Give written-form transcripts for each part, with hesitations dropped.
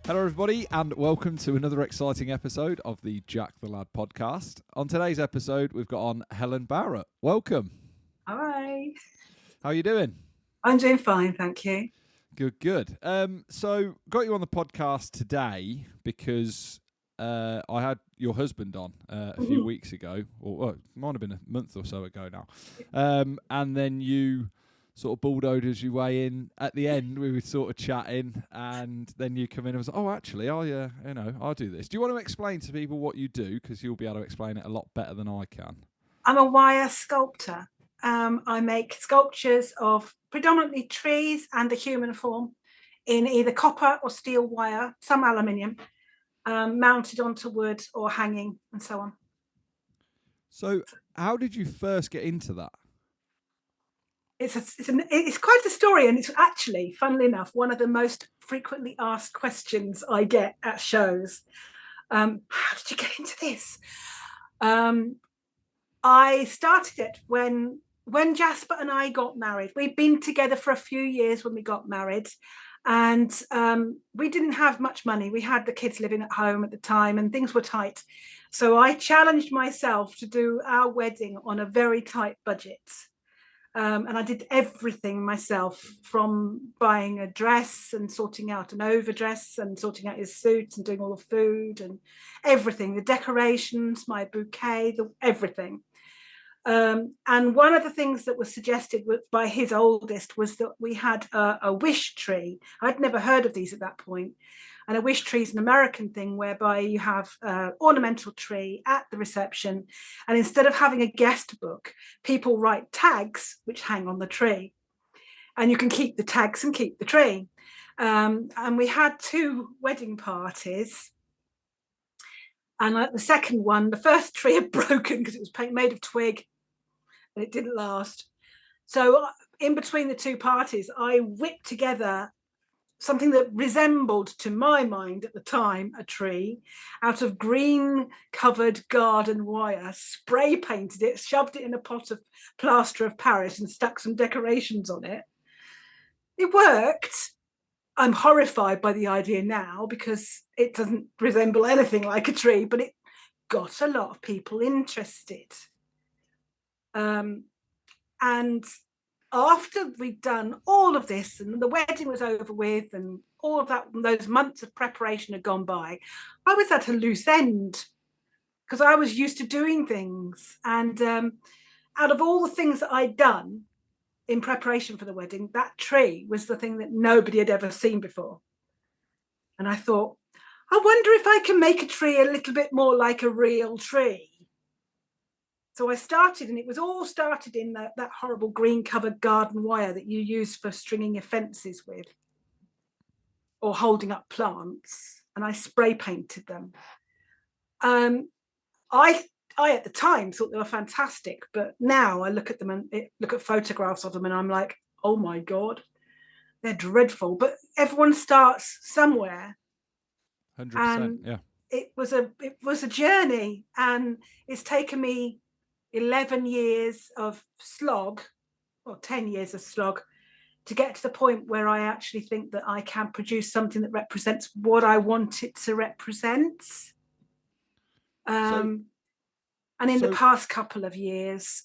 Hello, everybody, and welcome to another exciting episode of the Jack the Lad podcast. On today's episode, we've got on Helene Barrott. Welcome. Hi. How are you doing? I'm doing fine, thank you. Good. So, got you on the podcast today because I had your husband on a few weeks ago, or it might have been a month or so ago now. And then you sort of bulldozed your way in. At the end, we were sort of chatting, and then you come in and was like, "Oh, actually, I'll do this." Do you want to explain to people what you do? Because you'll be able to explain it a lot better than I can. I'm a wire sculptor. I make sculptures of predominantly trees and the human form in either copper or steel wire, some aluminium, mounted onto wood or hanging and so on. So, how did you first get into that? It's quite a story, and it's actually, funnily enough, one of the most frequently asked questions I get at shows. How did you get into this? I started it when Jasper and I got married. We'd been together for a few years when we got married, and we didn't have much money. We had the kids living at home at the time, and things were tight. So I challenged myself to do our wedding on a very tight budget. And I did everything myself, from buying a dress and sorting out an overdress and sorting out his suit and doing all the food and everything, the decorations, my bouquet, everything. And one of the things that was suggested by his oldest was that we had a wish tree. I'd never heard of these at that point. And a wish tree is an American thing whereby you have an ornamental tree at the reception. And instead of having a guest book, people write tags which hang on the tree. And you can keep the tags and keep the tree. And we had 2 wedding parties. And at the second one, the first tree had broken because it was made of twig and it didn't last. So in between the 2 parties, I whipped together something that resembled, to my mind at the time, a tree out of green covered garden wire, spray painted it, shoved it in a pot of plaster of Paris and stuck some decorations on it. It worked. I'm horrified by the idea now because it doesn't resemble anything like a tree, but it got a lot of people interested. And after we'd done all of this and the wedding was over with and all of that, those months of preparation had gone by, I was at a loose end because I was used to doing things. And out of all the things that I'd done in preparation for the wedding, that tree was the thing that nobody had ever seen before. And I thought, I wonder if I can make a tree a little bit more like a real tree. So I started, and it was all started in that horrible green covered garden wire that you use for stringing your fences with or holding up plants. And I spray painted them. I at the time thought they were fantastic, but now I look at them and look at photographs of them and I'm like, oh my God, they're dreadful. But everyone starts somewhere. 100%, yeah. It was a journey, and it's taken me 11 years of slog, or 10 years of slog, to get to the point where I actually think that I can produce something that represents what I want it to represent. And in the past couple of years,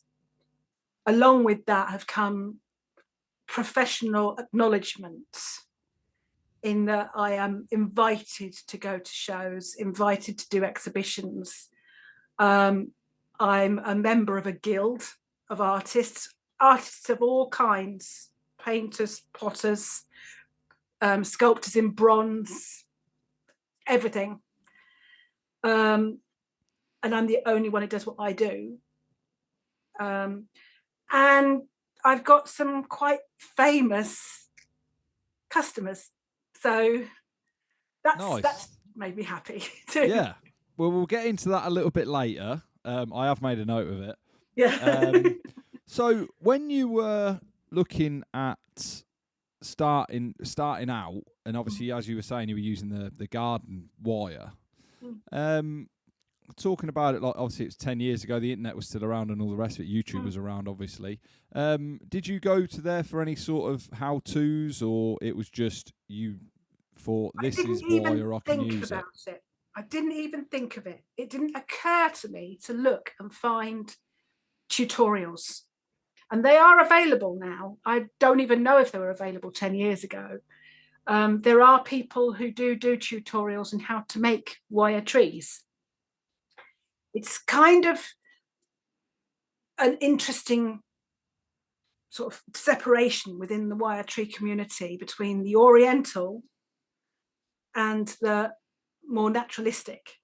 along with that have come professional acknowledgements, in that I am invited to go to shows, invited to do exhibitions. I'm a member of a guild of artists of all kinds, painters, potters, sculptors in bronze, everything. And I'm the only one who does what I do. And I've got some quite famous customers. So that's made me happy too. Yeah. Well, we'll get into that a little bit later. I have made a note of it. Yeah. So when you were looking at starting out, and obviously, as you were saying, you were using the garden wire. Talking about it, like obviously it's 10 years ago, the internet was still around and all the rest of it. YouTube was around, obviously. Did you go to there for any sort of how-tos, or it was just you thought, this is why I can use it? I didn't even think of it. It didn't occur to me to look and find tutorials. And they are available now. I don't even know if they were available 10 years ago. There are people who do tutorials on how to make wire trees. It's kind of an interesting sort of separation within the wire tree community between the Oriental and the more naturalistic.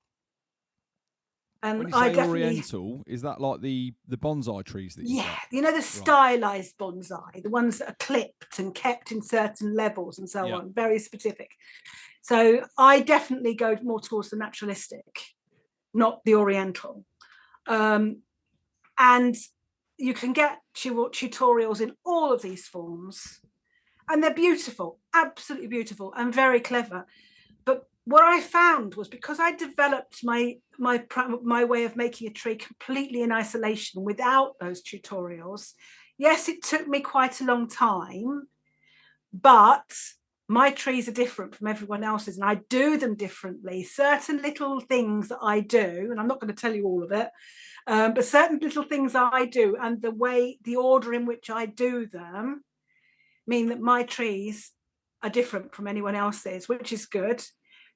And when you say Oriental, is that like the bonsai trees that you get? You know, the stylized bonsai, the ones that are clipped and kept in certain levels and so on, very specific. So I definitely go more towards the naturalistic, not the Oriental. And you can get tutorials in all of these forms, and they're beautiful, absolutely beautiful, and very clever. But what I found was, because I developed my way of making a tree completely in isolation without those tutorials, yes, it took me quite a long time, but my trees are different from everyone else's, and I do them differently. Certain little things that I do, and I'm not going to tell you all of it, but certain little things I do, and the order in which I do them, mean that my trees are different from anyone else's, which is good.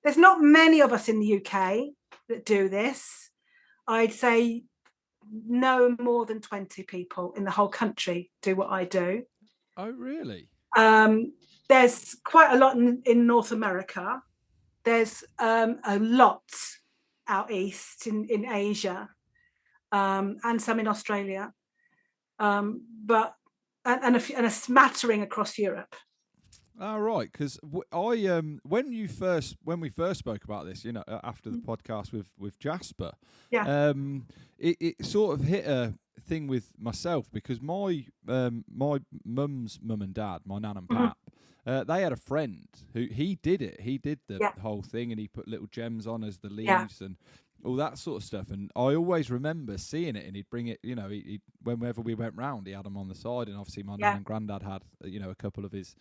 There's not many of us in the UK that do this. I'd say no more than 20 people in the whole country do what I do. Oh, really? There's quite a lot in North America. There's a lot out east in Asia, and some in Australia, but and a smattering across Europe. Oh, right, because when we first spoke about this, you know, after the podcast with Jasper, it sort of hit a thing with myself, because my mum's mum and dad, my nan and pap, they had a friend who he did the whole thing, and he put little gems on as the leaves and all that sort of stuff. And I always remember seeing it, and he'd bring it, you know, whenever we went round, he had them on the side, and obviously my nan and granddad had, you know, a couple of his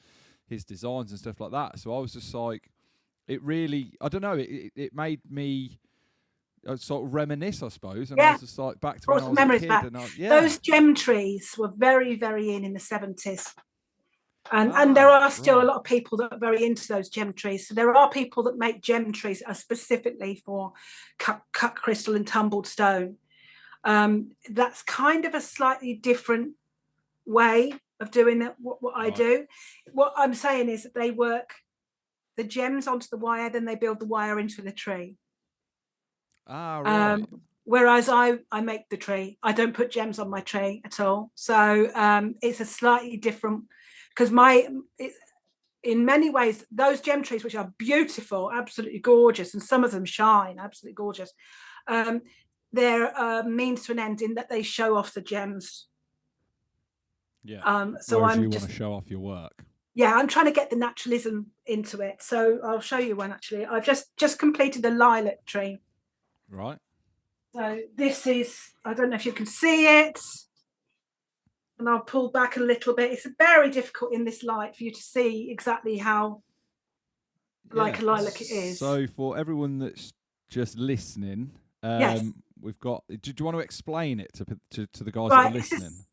designs and stuff like that. So I was just like, it really, I don't know, it made me sort of reminisce, I suppose. And I was just like, back to when I was a kid. And those gem trees were very, very in the 70s. And there are still a lot of people that are very into those gem trees. So there are people that make gem trees that are specifically for cut crystal and tumbled stone. That's kind of a slightly different way of doing it, what I do. What I'm saying is that they work the gems onto the wire, then they build the wire into the tree. Whereas I make the tree. I don't put gems on my tree at all. So it's a slightly different, because in many ways, those gem trees, which are beautiful, absolutely gorgeous, and some of them shine, absolutely gorgeous, they're a means to an end in that they show off the gems. So whereas you want to show off your work. Yeah, I'm trying to get the naturalism into it. So I'll show you one, actually. I've just completed the lilac tree. Right. So this is, I don't know if you can see it. And I'll pull back a little bit. It's very difficult in this light for you to see exactly how like a lilac it is. So for everyone that's just listening, we've got, do you want to explain it to the guys that are listening?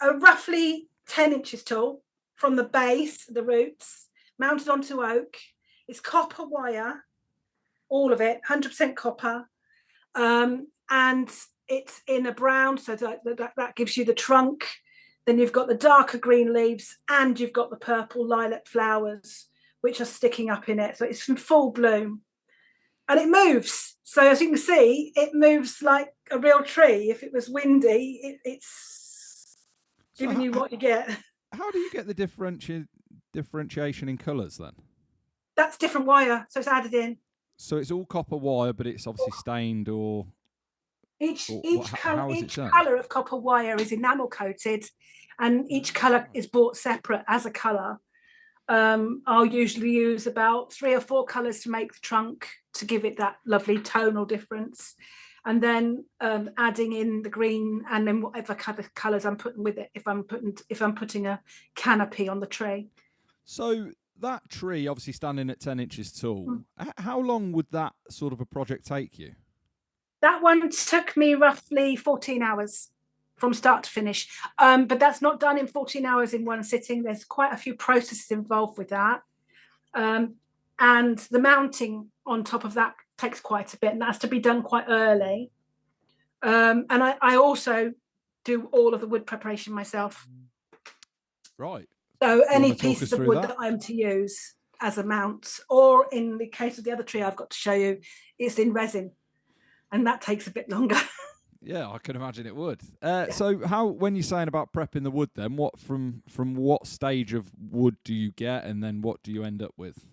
Roughly 10 inches tall from the base, the roots, mounted onto oak. It's copper wire, all of it, 100% copper. And it's in a brown, so that gives you the trunk. Then you've got the darker green leaves, and you've got the purple lilac flowers, which are sticking up in it. So it's in full bloom. And it moves. So as you can see, it moves like a real tree. If it was windy, it's giving you what you get. How do you get the differentiation in colours then? That's different wire, so it's added in. So it's all copper wire, but it's obviously stained or... Each colour of copper wire is enamel coated, and each colour is bought separate as a colour. I'll usually use about 3 or 4 colours to make the trunk, to give it that lovely tonal difference, and then adding in the green, and then whatever colours I'm putting with it if I'm putting a canopy on the tree. So that tree, obviously standing at 10 inches tall, Mm. how long would that sort of a project take you? That one took me roughly 14 hours from start to finish. But that's not done in 14 hours in one sitting. There's quite a few processes involved with that. And the mounting on top of that takes quite a bit, and that's to be done quite early. And I also do all of the wood preparation myself. Right. So Do you any wanna talk us pieces of through wood that? that I'm to use as a mount, or in the case of the other tree I've got to show you, it's in resin, and that takes a bit longer. Yeah, I can imagine it would. So, how when you're saying about prepping the wood, then what from what stage of wood do you get, and then what do you end up with?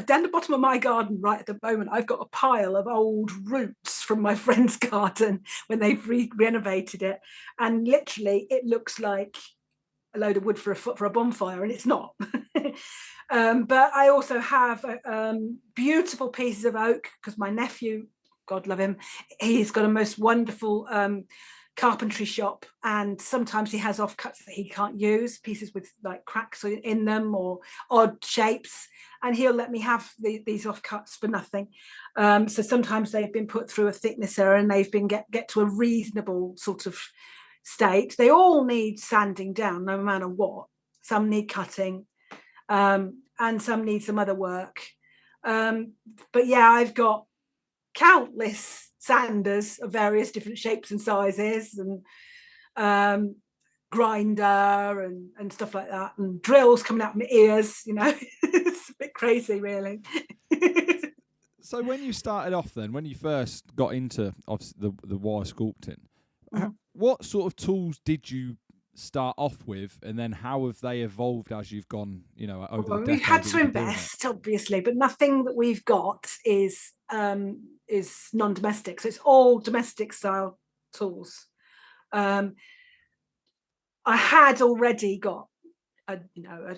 Down the bottom of my garden right at the moment, I've got a pile of old roots from my friend's garden when they've renovated it, and literally it looks like a load of wood for a bonfire, and it's not. But I also have beautiful pieces of oak, because my nephew, God love him, he's got a most wonderful carpentry shop, and sometimes he has offcuts that he can't use, pieces with like cracks in them or odd shapes, and he'll let me have these offcuts for nothing. So sometimes they've been put through a thicknesser and they've been get to a reasonable sort of state. They all need sanding down, no matter what. Some need cutting, and some need some other work. But yeah, I've got countless sanders of various different shapes and sizes, and grinder and stuff like that, and drills coming out of my ears. It's a bit crazy, really. So, when you started off, then when you first got into obviously the wire sculpting, what sort of tools did you start off with, and then how have they evolved as you've gone, over the decade? We've had to invest, obviously, but nothing that we've got is non-domestic, so it's all domestic style tools. I had already got a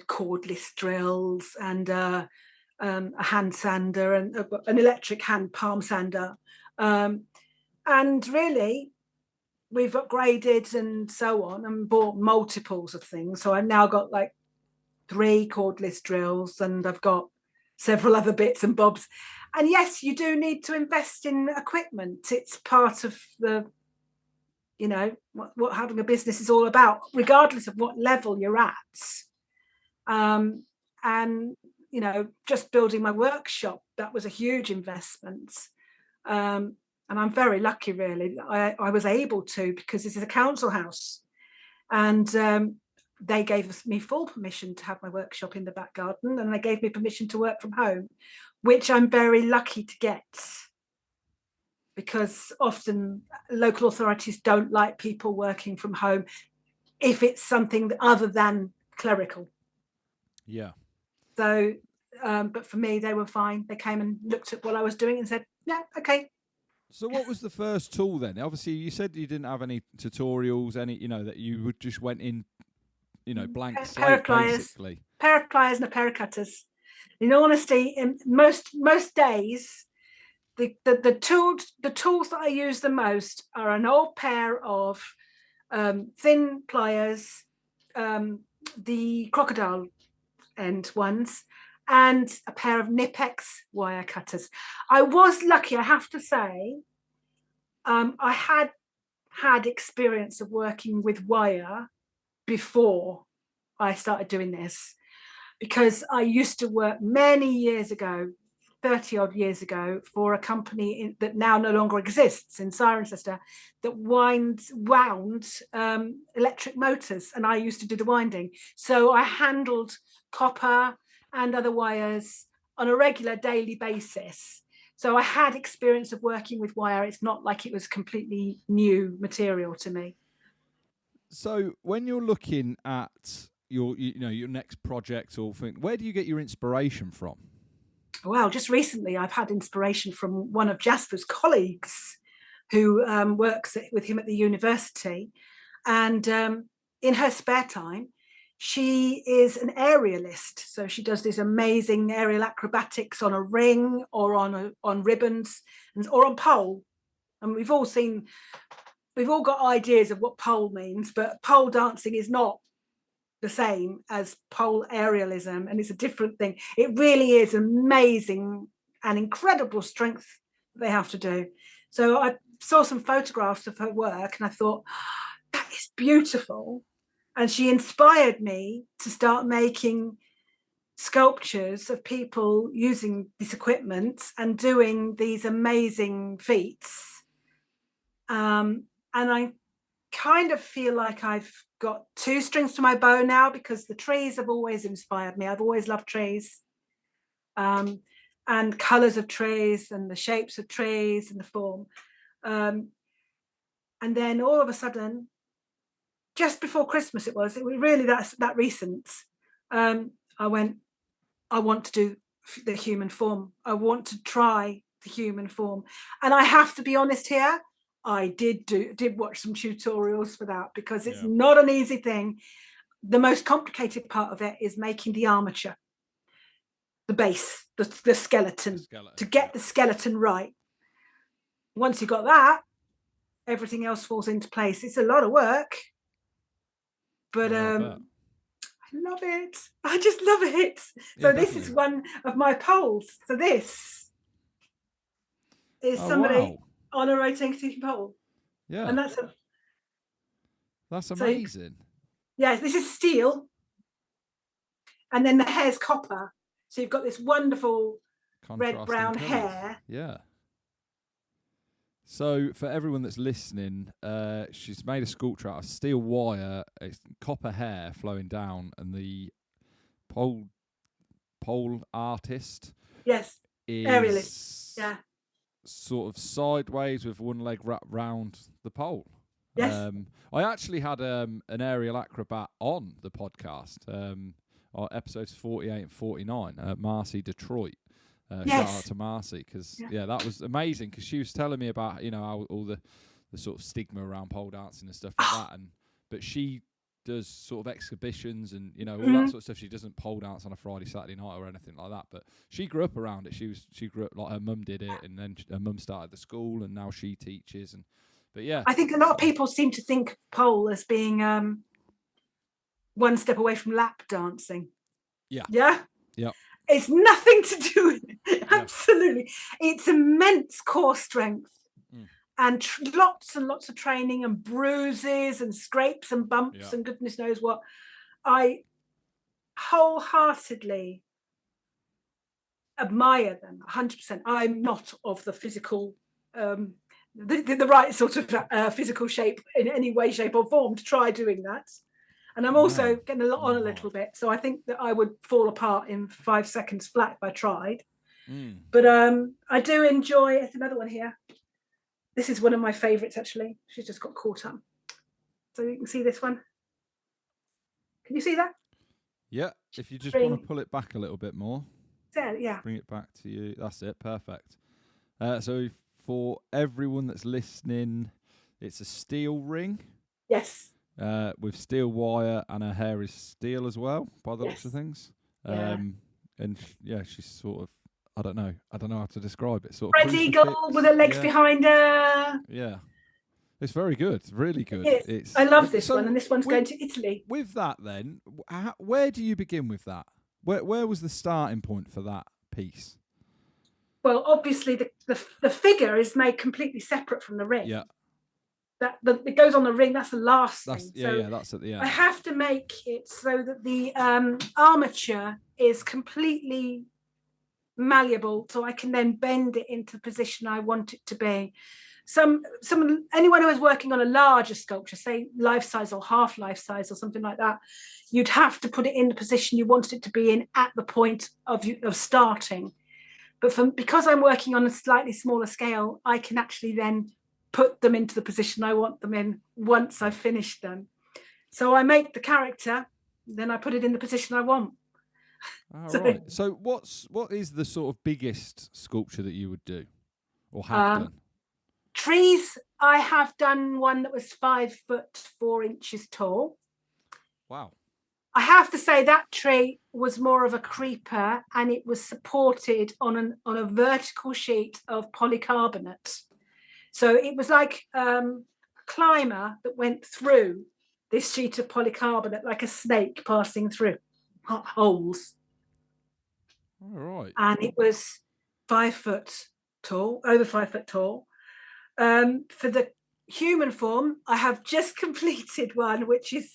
cordless drills and a hand sander and an electric hand palm sander, and really we've upgraded and so on and bought multiples of things. So I've now got like 3 cordless drills, and I've got several other bits and bobs. And yes, you do need to invest in equipment. It's part of the, what having a business is all about, regardless of what level you're at. And just building my workshop, that was a huge investment. And I'm very lucky, really. I was able to, because this is a council house, and they gave me full permission to have my workshop in the back garden, and they gave me permission to work from home, which I'm very lucky to get, because often local authorities don't like people working from home if it's something other than clerical. Yeah. So, but for me, they were fine. They came and looked at what I was doing and said, yeah, okay. So what was the first tool then? Obviously, you said you didn't have any tutorials, that you would just went in, blank slate, basically. Pair of pliers and a pair of cutters. In all honesty, in most days, the tools that I use the most are an old pair of thin pliers, the crocodile end ones, and a pair of Nipex wire cutters. I was lucky, I have to say. I had experience of working with wire before I started doing this, because I used to work many years ago, 30 odd years ago, for a company that now no longer exists in Cirencester, that wound electric motors, and I used to do the winding. So I handled copper and other wires on a regular daily basis. So I had experience of working with wire. It's not like it was completely new material to me. So when you're looking at your next project or thing, where do you get your inspiration from? Well, just recently I've had inspiration from one of Jasper's colleagues who works with him at the university, and in her spare time she is an aerialist, so she does these amazing aerial acrobatics on a ring or on ribbons or on pole. And we've all got ideas of what pole means, but pole dancing is not the same as pole aerialism, and it's a different thing. It really is amazing and incredible strength they have to do. So I saw some photographs of her work and I thought, that is beautiful. And she inspired me to start making sculptures of people using this equipment and doing these amazing feats. And I kind of feel like I've got two strings to my bow now, because the trees have always inspired me. I've always loved trees, and colors of trees and the shapes of trees and the form. And then all of a sudden, just before Christmas, it was really that recent. I went, I want to do the human form. I want to try the human form. And I have to be honest here, I did watch some tutorials for that, because it's not an easy thing. The most complicated part of it is making the armature, the base, the skeleton, to get the skeleton right. Once you got that, everything else falls into place. It's a lot of work, but I love it. I just love it. So this is one of my poles. So this is somebody on a rotating pole. Yeah. And that's amazing. Yes, this is steel. And then the hair's copper. So you've got this wonderful red-brown hair. Yeah. So for everyone that's listening, she's made a sculpture out of steel wire, copper hair flowing down, and the pole artist, yes, is aerialist, sort of sideways with one leg wrapped round the pole. Yes. I actually had an aerial acrobat on the podcast, our episodes 48 and 49, Marcy Detroit. Shout out to Marcy, because that was amazing, because she was telling me about how all the sort of stigma around pole dancing and stuff like that, but she does sort of exhibitions and all that sort of stuff. She doesn't pole dance on a Friday, Saturday night or anything like that, but she grew up around it. She grew up like her mum did it, and then her mum started the school, and now she teaches. But I think a lot of people seem to think of pole as being one step away from lap dancing. Yeah. It's nothing to do with it. Absolutely. It's immense core strength and lots and lots of training and bruises and scrapes and bumps and goodness knows what. I wholeheartedly admire them 100%. I'm not of the physical, the right sort of physical shape in any way, shape or form to try doing that. And I'm also getting a little bit. So I think that I would fall apart in 5 seconds flat if I tried. But I do enjoy, it's another one here. This is one of my favorites, actually. She's just got caught up. So you can see this one. Can you see that? Yeah. If you just want to pull it back a little bit more. Yeah. Bring it back to you. That's it. Perfect. So for everyone that's listening, it's a steel ring. Yes. With steel wire, and her hair is steel as well, by the looks of things. And she's sort of, I don't know how to describe it. Sort of red eagle with her legs behind her. Yeah, it's very good, really good. I love this one, and this one's going to Italy. With that, then, where do you begin with that? Where was the starting point for that piece? Well, obviously the figure is made completely separate from the ring. Yeah. It goes on the ring. That's the last thing. That's at the end. I have to make it so that the armature is completely malleable, so I can then bend it into the position I want it to be. Anyone who is working on a larger sculpture, say life size or half life size or something like that, you'd have to put it in the position you wanted it to be in at the point of starting. But because I'm working on a slightly smaller scale, I can actually then put them into the position I want them in once I've finished them. So I make the character, then I put it in the position I want. Right. So what is the sort of biggest sculpture that you would do or have done? Trees, I have done one that was 5 foot 4 inches tall. Wow. I have to say that tree was more of a creeper, and it was supported on a vertical sheet of polycarbonate. So it was like a climber that went through this sheet of polycarbonate like a snake passing through holes. All right. And it was 5 foot tall, over 5 foot tall. For the human form, I have just completed one, which is,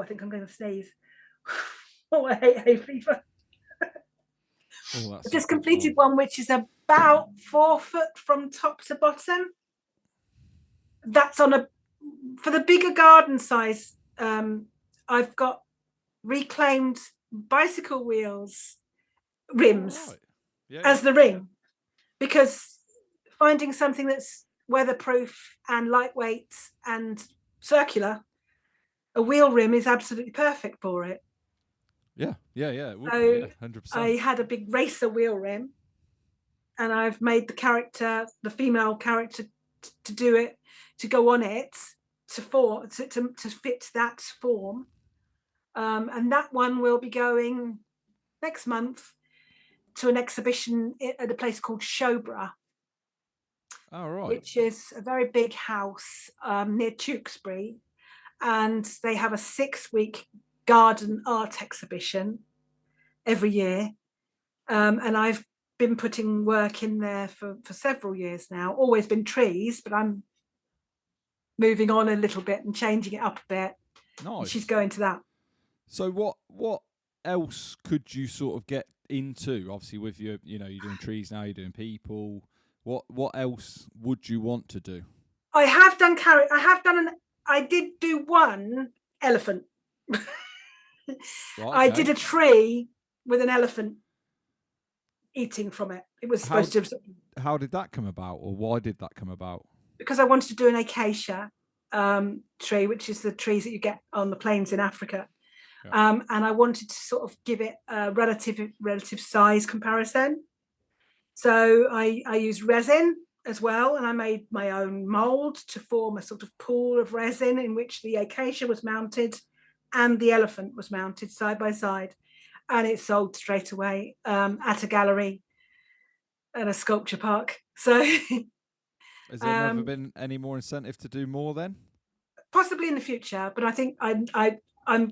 I think I'm going to sneeze. I hate hay fever. I've just completed one which is about 4 foot from top to bottom. That's for the bigger garden size. I've got reclaimed bicycle wheels rims as the ring, because finding something that's weatherproof and lightweight and circular, a wheel rim is absolutely perfect for it. Yeah, it would be, 100%. I had a big racer wheel rim, and I've made the female character, to do it, to go on it, to fit that form. And that one will be going next month to an exhibition at a place called Showborough. Oh, right. Which is a very big house near Tewkesbury, and they have a 6-week garden art exhibition every year. And I've been putting work in there for several years now. Always been trees, but I'm moving on a little bit and changing it up a bit. Nice. And she's going to that. So what else could you sort of get into? Obviously, with you're doing trees now, you're doing people. What else would you want to do? I did do one elephant. Right, I did a tree with an elephant eating from it. It was supposed to. How did that come about, or why did that come about? Because I wanted to do an acacia tree, which is the trees that you get on the plains in Africa. Yeah. And I wanted to sort of give it a relative size comparison. So I used resin as well, and I made my own mold to form a sort of pool of resin in which the acacia was mounted and the elephant was mounted side by side, and it sold straight away at a gallery at a sculpture park. So has there never been any more incentive to do more then? Possibly in the future, but I think I'm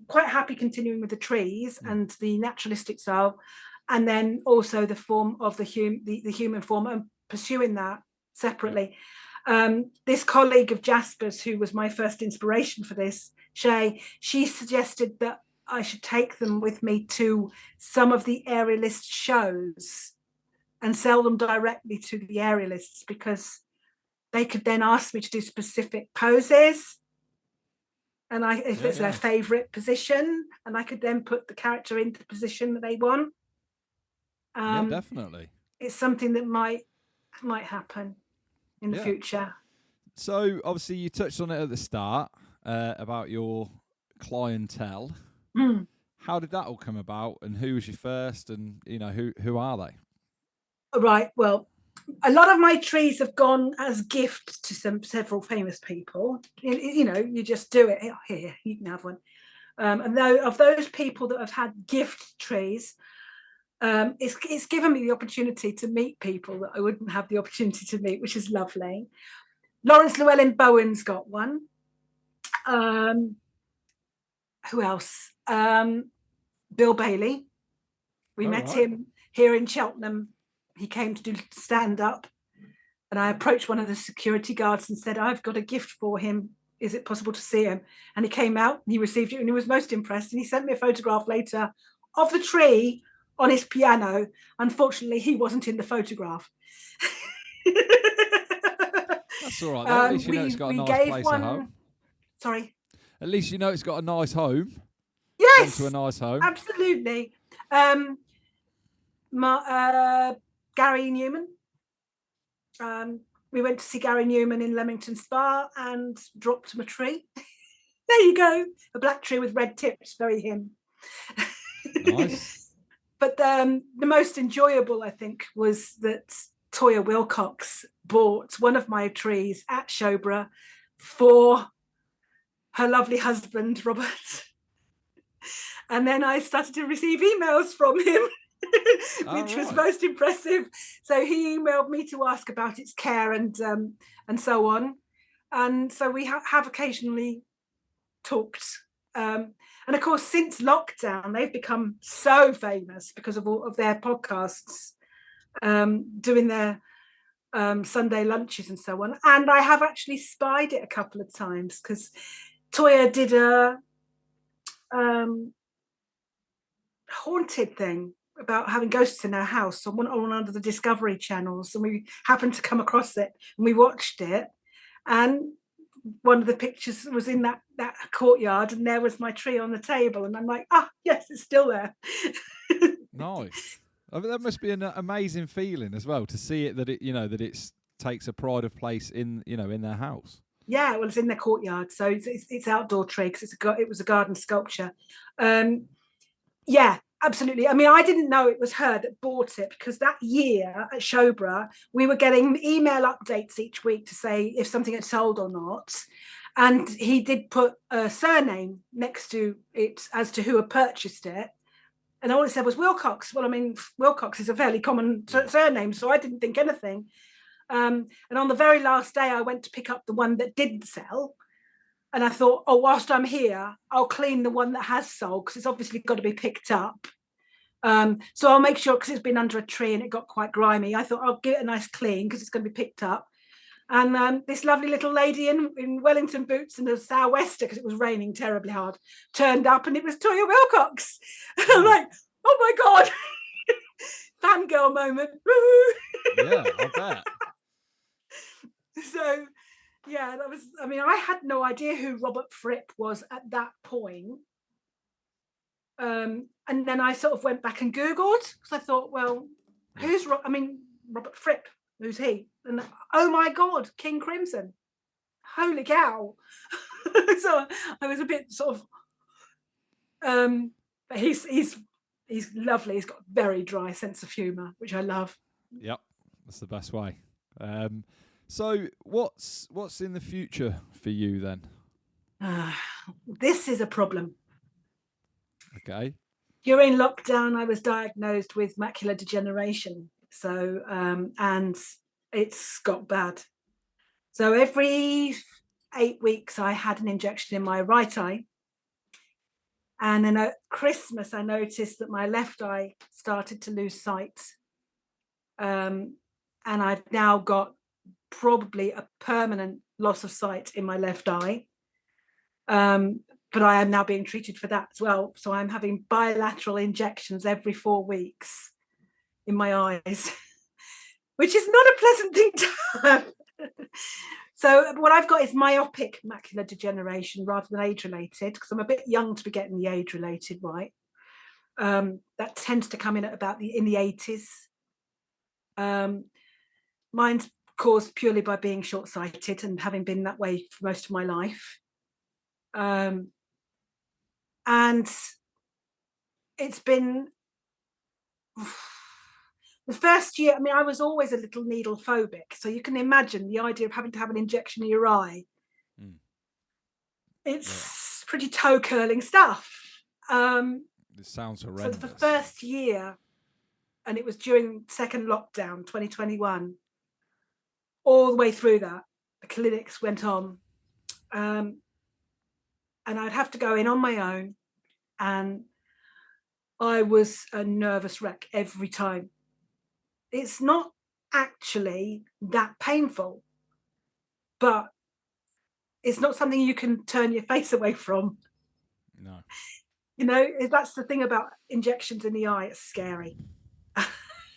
quite happy continuing with the trees and the naturalistic style, and then also the form of the human form, and pursuing that separately. This colleague of Jasper's, who was my first inspiration for this, Shay, she suggested that I should take them with me to some of the aerialist shows and sell them directly to the aerialists, because they could then ask me to do specific poses, and if it's their favorite position, and I could then put the character into the position that they want. Yeah, definitely. It's something that might happen in the future. So obviously you touched on it at the start about your clientele. How did that all come about, and who was your first, and who are they? Right, well, a lot of my trees have gone as gifts to several famous people. You just do it. Here, you can have one. And of those people that have had gift trees, it's given me the opportunity to meet people that I wouldn't have the opportunity to meet, which is lovely. Lawrence Llewellyn Bowen's got one. Who else? Bill Bailey. We met him here in Cheltenham. He came to do stand-up, and I approached one of the security guards and said, I've got a gift for him. Is it possible to see him? And he came out and he received it, and he was most impressed. And he sent me a photograph later of the tree on his piano. Unfortunately, he wasn't in the photograph. That's all right. At least you know it's got a nice place at home. Sorry. At least you know it's got a nice home. Yes. To a nice home. Absolutely. Gary Newman. We went to see Gary Newman in Leamington Spa and dropped him a tree. There you go. A black tree with red tips. Very him. Nice. But the most enjoyable, I think, was that Toya Wilcox bought one of my trees at Showborough for her lovely husband, Robert. And then I started to receive emails from him, which was most impressive. So he emailed me to ask about its care and so on. And so we have occasionally talked. And of course, since lockdown, they've become so famous because of all of their podcasts, doing their Sunday lunches and so on. And I have actually spied it a couple of times because Toya did a haunted thing about having ghosts in her house on one of the Discovery channels, and we happened to come across it and we watched it, and one of the pictures was in that courtyard, and there was my tree on the table, and I'm like, yes, it's still there. Nice. I mean, that must be an amazing feeling as well to see it, that it takes a pride of place in their house. Yeah, well, it's in their courtyard, so it's outdoor tree because it was a garden sculpture. Yeah, absolutely. I mean, I didn't know it was her that bought it, because that year at Showborough, we were getting email updates each week to say if something had sold or not. And he did put a surname next to it as to who had purchased it. And all it said was Wilcox. Well, I mean, Wilcox is a fairly common surname, so I didn't think anything. And on the very last day, I went to pick up the one that didn't sell. And I thought, whilst I'm here, I'll clean the one that has sold, because it's obviously got to be picked up. So I'll make sure, because it's been under a tree and it got quite grimy. I thought I'll give it a nice clean because it's going to be picked up. And this lovely little lady in Wellington boots and a sou'wester, because it was raining terribly hard, turned up, and it was Toya Wilcox. And I'm like, oh my God, fangirl moment. Yeah, I bet. So, yeah, I had no idea who Robert Fripp was at that point. And then I sort of went back and Googled, because I thought, well, who's Robert Fripp, who's he? And oh my God, King Crimson. Holy cow. So I was a bit sort of, but he's lovely. He's got a very dry sense of humour, which I love. Yep, that's the best way. So what's in the future for you then? This is a problem. Okay. During lockdown, I was diagnosed with macular degeneration. So, and it's got bad. So every 8 weeks, I had an injection in my right eye. And then at Christmas, I noticed that my left eye started to lose sight. And I've now got probably a permanent loss of sight in my left eye. But I am now being treated for that as well. So I'm having bilateral injections every 4 weeks in my eyes, which is not a pleasant thing to have. So what I've got is myopic macular degeneration rather than age-related, because I'm a bit young to be getting the age-related right. That tends to come in at about in the 80s. Mine's caused purely by being short-sighted and having been that way for most of my life. And it's been the first year. I mean, I was always a little needle phobic, so you can imagine the idea of having to have an injection in your eye. It's pretty toe curling stuff. It sounds horrendous. So the first year, and it was during second lockdown 2021, all the way through that, the clinics went on, and I'd have to go in on my own, and I was a nervous wreck every time. It's not actually that painful, but it's not something you can turn your face away from. No. You know, that's the thing about injections in the eye. It's scary.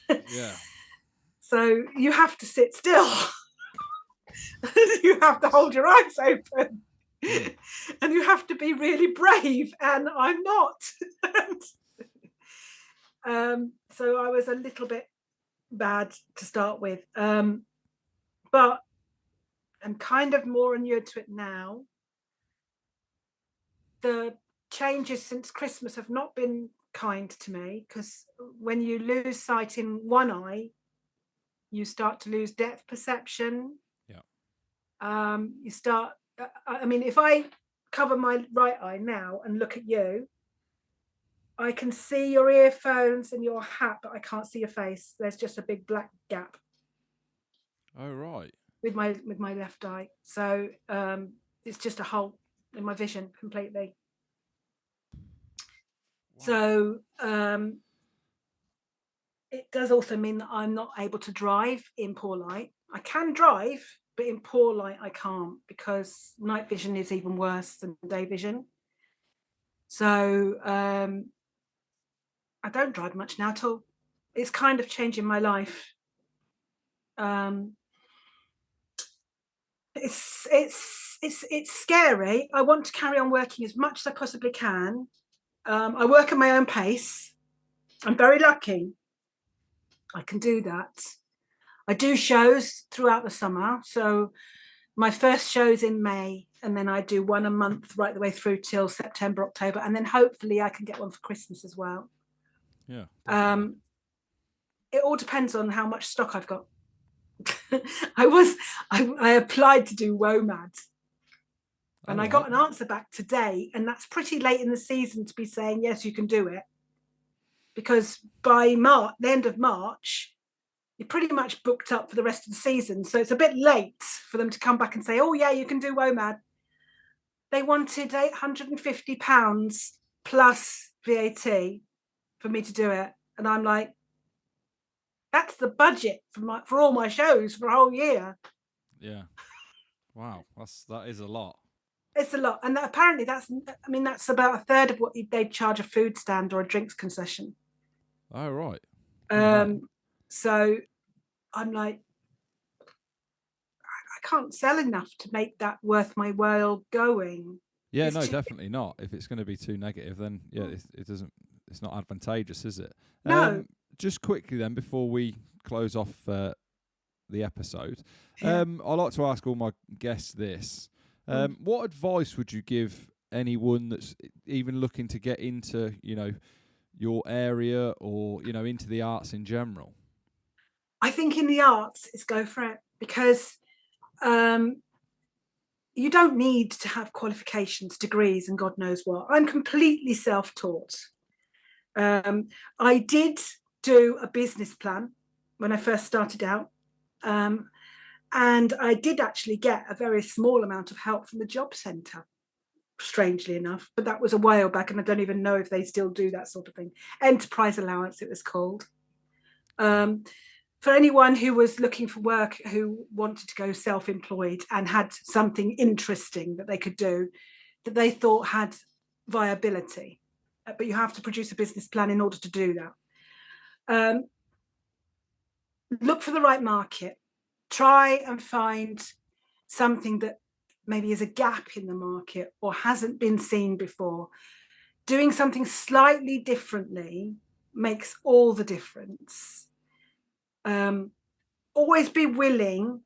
Yeah. So you have to sit still. You have to hold your eyes open. And you have to be really brave. And I'm not. So I was a little bit bad to start with. But I'm kind of more inured to it now. The changes since Christmas have not been kind to me, because when you lose sight in one eye, you start to lose depth perception. Yeah. You start, I mean, if I cover my right eye now and look at you, I can see your earphones and your hat, but I can't see your face. There's just a big black gap. Oh, right. With my left eye. So it's just a hole. in my vision completely. Wow. So it does also mean that I'm not able to drive in poor light. I can drive, but in poor light I can't, because night vision is even worse than day vision. So I don't drive much now at all. It's kind of changing my life. It's scary. I want to carry on working as much as I possibly can. I work at my own pace. I'm very lucky. I can do that. I do shows throughout the summer. So my first show's in May, and then I do one a month right the way through till September, October, and then hopefully I can get one for Christmas as well. Yeah. It all depends on how much stock I've got. I applied to do WOMAD, and I got an answer back today, and that's pretty late in the season to be saying yes, you can do it, because by March, the end of March, you're pretty much booked up for the rest of the season. So it's a bit late for them to come back and say, oh yeah, you can do WOMAD. They wanted £850 plus VAT for me to do it, and I'm like, that's the budget for all my shows for a whole year. Yeah. Wow, that is a lot. It's a lot, and apparently that's about a third of what they'd charge a food stand or a drinks concession. Oh right. So I'm like, I can't sell enough to make that worth my while going. Yeah, no, definitely not. If it's going to be too negative, then yeah, it doesn't. It's not advantageous, is it? No. Just quickly then, before we close off the episode, I like to ask all my guests this: what advice would you give anyone that's even looking to get into, your area, or into the arts in general? I think in the arts, it's go for it, because you don't need to have qualifications, degrees, and God knows what. I'm completely self-taught. I did do a business plan when I first started out, and I did actually get a very small amount of help from the job centre, strangely enough, but that was a while back, and I don't even know if they still do that sort of thing. Enterprise allowance, it was called. For anyone who was looking for work, who wanted to go self-employed and had something interesting that they could do, that they thought had viability, but you have to produce a business plan in order to do that. Look for the right market. Try and find something that maybe is a gap in the market or hasn't been seen before. Doing something slightly differently makes all the difference. Always be willing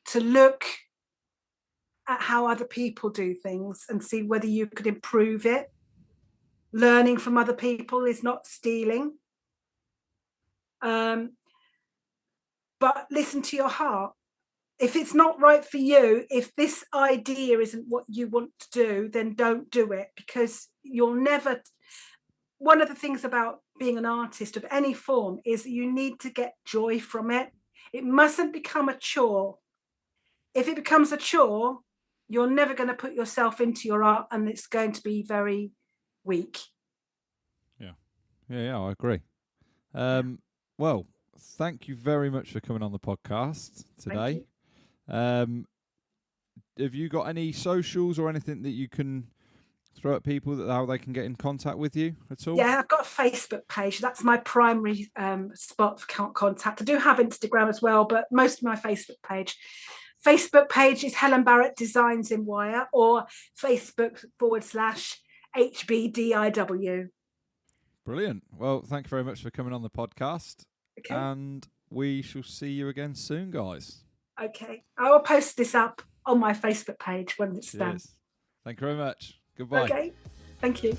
to look at how other people do things and see whether you could improve it. Learning from other people is not stealing. But listen to your heart. If it's not right for you, if this idea isn't what you want to do, then don't do it, because you'll never. One of the things about being an artist of any form is that you need to get joy from it. It mustn't become a chore. If it becomes a chore, you're never going to put yourself into your art, and it's going to be very weak. Yeah, I agree. Well, thank you very much for coming on the podcast today. Have you got any socials or anything that you can throw at people, that how they can get in contact with you at all? Yeah, I've got a Facebook page. That's my primary spot for contact. I do have Instagram as well, but most of my Facebook page. Facebook page is Helene Barrott Designs in Wire, or Facebook.com/HBDIW. Brilliant. Well, thank you very much for coming on the podcast. Okay. And we shall see you again soon, guys. Okay. I will post this up on my Facebook page when it's done. Thank you very much. Goodbye. Okay. Thank you.